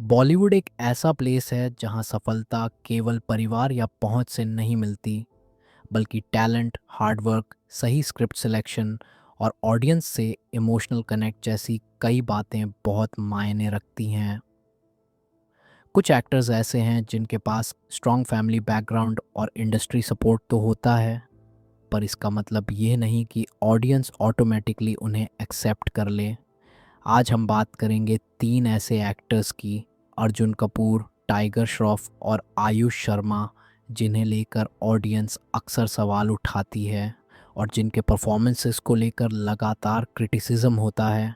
बॉलीवुड एक ऐसा प्लेस है जहां सफलता केवल परिवार या पहुंच से नहीं मिलती, बल्कि टैलेंट, हार्डवर्क, सही स्क्रिप्ट सिलेक्शन और ऑडियंस से इमोशनल कनेक्ट जैसी कई बातें बहुत मायने रखती हैं। कुछ एक्टर्स ऐसे हैं जिनके पास स्ट्रॉन्ग फैमिली बैकग्राउंड और इंडस्ट्री सपोर्ट तो होता है, पर इसका मतलब ये नहीं कि ऑडियंस ऑटोमेटिकली उन्हें एक्सेप्ट कर ले। आज हम बात करेंगे तीन ऐसे एक्टर्स की, अर्जुन कपूर, टाइगर श्रॉफ और आयुष शर्मा, जिन्हें लेकर ऑडियंस अक्सर सवाल उठाती है और जिनके परफॉर्मेंसेस को लेकर लगातार क्रिटिसिज्म होता है।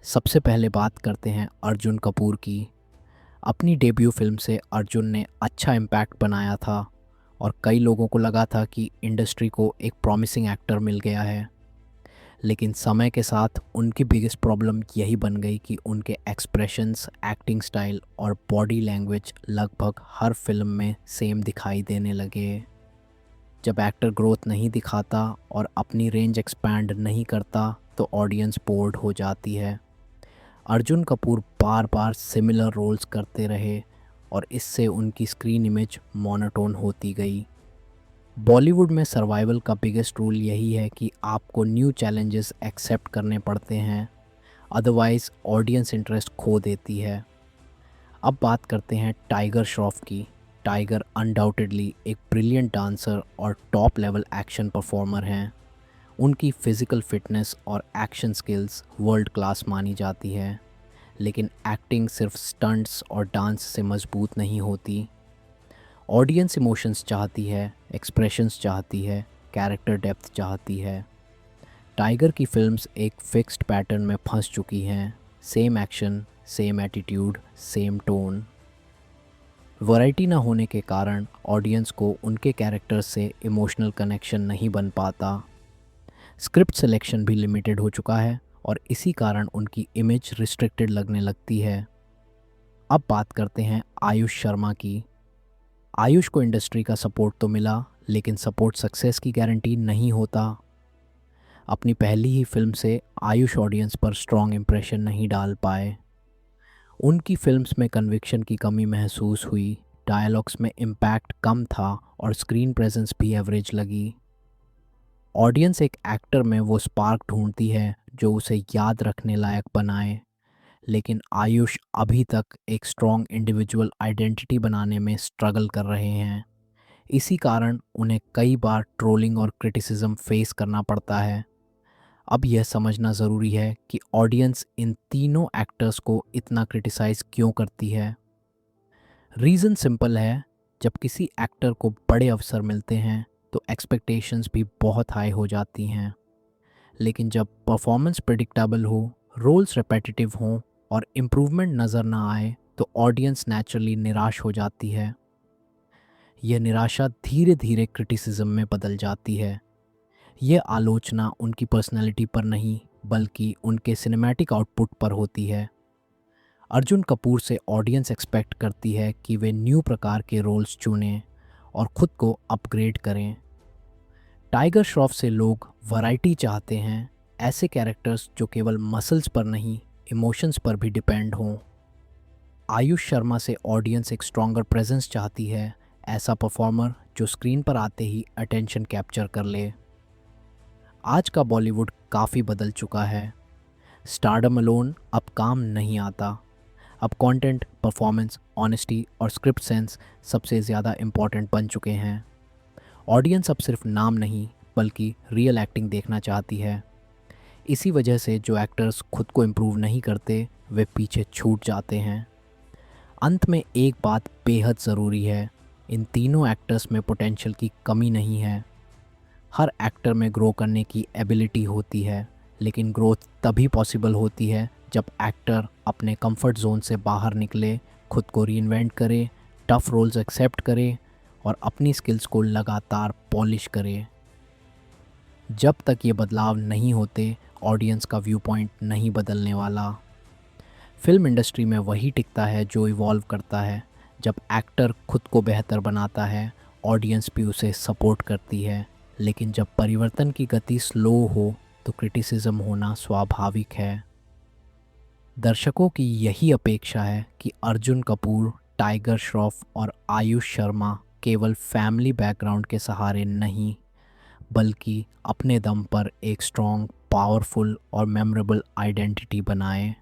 सबसे पहले बात करते हैं अर्जुन कपूर की। अपनी डेब्यू फिल्म से अर्जुन ने अच्छा इम्पैक्ट बनाया था और कई लोगों को लगा था कि इंडस्ट्री को एक प्रॉमिसिंग एक्टर मिल गया है। लेकिन समय के साथ उनकी बिगेस्ट प्रॉब्लम यही बन गई कि उनके एक्सप्रेशंस, एक्टिंग स्टाइल और बॉडी लैंग्वेज लगभग हर फिल्म में सेम दिखाई देने लगे। जब एक्टर ग्रोथ नहीं दिखाता और अपनी रेंज एक्सपैंड नहीं करता तो ऑडियंस बोर्ड हो जाती है। अर्जुन कपूर बार बार सिमिलर रोल्स करते रहे और इससे उनकी स्क्रीन इमेज मोनोटोन होती गई। बॉलीवुड में सर्वाइवल का बिगेस्ट रूल यही है कि आपको न्यू चैलेंजेस एक्सेप्ट करने पड़ते हैं, अदरवाइज ऑडियंस इंटरेस्ट खो देती है। अब बात करते हैं टाइगर श्रॉफ की। टाइगर अनडाउटेडली एक ब्रिलियंट डांसर और टॉप लेवल एक्शन परफॉर्मर हैं। उनकी फिज़िकल फिटनेस और एक्शन स्किल्स वर्ल्ड क्लास मानी जाती है, लेकिन एक्टिंग सिर्फ स्टंट्स और डांस से मजबूत नहीं होती। ऑडियंस इमोशंस चाहती है, एक्सप्रेशंस चाहती है, कैरेक्टर डेप्थ चाहती है। टाइगर की फिल्म्स एक फिक्स्ड पैटर्न में फंस चुकी हैं, same action, same attitude, same tone. Variety ना होने के कारण ऑडियंस को उनके कैरेक्टर्स से इमोशनल कनेक्शन नहीं बन पाता। स्क्रिप्ट सिलेक्शन भी लिमिटेड हो चुका है और इसी कारण उनकी इमेज रिस्ट्रिक्टेड लगने लगती है। अब बात करते हैं आयुष शर्मा की। आयुष को इंडस्ट्री का सपोर्ट तो मिला, लेकिन सपोर्ट सक्सेस की गारंटी नहीं होता। अपनी पहली ही फिल्म से आयुष ऑडियंस पर स्ट्रॉन्ग इम्प्रेशन नहीं डाल पाए। उनकी फिल्म्स में कन्विक्शन की कमी महसूस हुई, डायलॉग्स में इम्पैक्ट कम था और स्क्रीन प्रेजेंस भी एवरेज लगी। ऑडियंस एक एक्टर में वो स्पार्क ढूंढती है जो उसे याद रखने लायक बनाए, लेकिन आयुष अभी तक एक स्ट्रॉन्ग इंडिविजुअल आइडेंटिटी बनाने में स्ट्रगल कर रहे हैं। इसी कारण उन्हें कई बार ट्रोलिंग और क्रिटिसिज्म फेस करना पड़ता है। अब यह समझना ज़रूरी है कि ऑडियंस इन तीनों एक्टर्स को इतना क्रिटिसाइज़ क्यों करती है। रीज़न सिंपल है, जब किसी एक्टर को बड़े अवसर मिलते हैं तो एक्सपेक्टेशंस भी बहुत हाई हो जाती हैं, लेकिन जब परफॉर्मेंस प्रिडिक्टेबल हो, रोल्स रिपीटेटिव हों और इम्प्रूवमेंट नज़र ना आए तो ऑडियंस नेचुरली निराश हो जाती है। यह निराशा धीरे धीरे क्रिटिसिज्म में बदल जाती है। यह आलोचना उनकी पर्सनैलिटी पर नहीं, बल्कि उनके सिनेमैटिक आउटपुट पर होती है। अर्जुन कपूर से ऑडियंस एक्सपेक्ट करती है कि वे न्यू प्रकार के रोल्स चुनें और खुद को अपग्रेड करें। टाइगर श्रॉफ से लोग वैरायटी चाहते हैं, ऐसे कैरेक्टर्स जो केवल मसल्स पर नहीं, इमोशंस पर भी डिपेंड हों। आयुष शर्मा से ऑडियंस एक स्ट्रॉन्गर प्रेजेंस चाहती है, ऐसा परफॉर्मर जो स्क्रीन पर आते ही अटेंशन कैप्चर कर ले। आज का बॉलीवुड काफ़ी बदल चुका है। स्टारडम अलोन अब काम नहीं आता। अब कंटेंट, परफॉर्मेंस, ऑनेस्टी और स्क्रिप्ट सेंस सबसे ज़्यादा इम्पॉर्टेंट बन चुके हैं। ऑडियंस अब सिर्फ नाम नहीं, बल्कि रियल एक्टिंग देखना चाहती है। इसी वजह से जो एक्टर्स खुद को इम्प्रूव नहीं करते, वे पीछे छूट जाते हैं। अंत में एक बात बेहद ज़रूरी है, इन तीनों एक्टर्स में पोटेंशियल की कमी नहीं है। हर एक्टर में ग्रो करने की एबिलिटी होती है, लेकिन ग्रोथ तभी पॉसिबल होती है जब एक्टर अपने कंफर्ट जोन से बाहर निकले, खुद को रीइन्वेंट करे, टफ रोल्स एक्सेप्ट करे और अपनी स्किल्स को लगातार पॉलिश करे। जब तक ये बदलाव नहीं होते, ऑडियंस का व्यू पॉइंट नहीं बदलने वाला। फिल्म इंडस्ट्री में वही टिकता है जो इवॉल्व करता है। जब एक्टर खुद को बेहतर बनाता है, ऑडियंस भी उसे सपोर्ट करती है, लेकिन जब परिवर्तन की गति स्लो हो तो क्रिटिसिज्म होना स्वाभाविक है। दर्शकों की यही अपेक्षा है कि अर्जुन कपूर, टाइगर श्रॉफ और आयुष शर्मा केवल फैमिली बैकग्राउंड के सहारे नहीं, बल्कि अपने दम पर एक स्ट्रॉन्ग, पावरफुल और मेमोरेबल आइडेंटिटी बनाएं।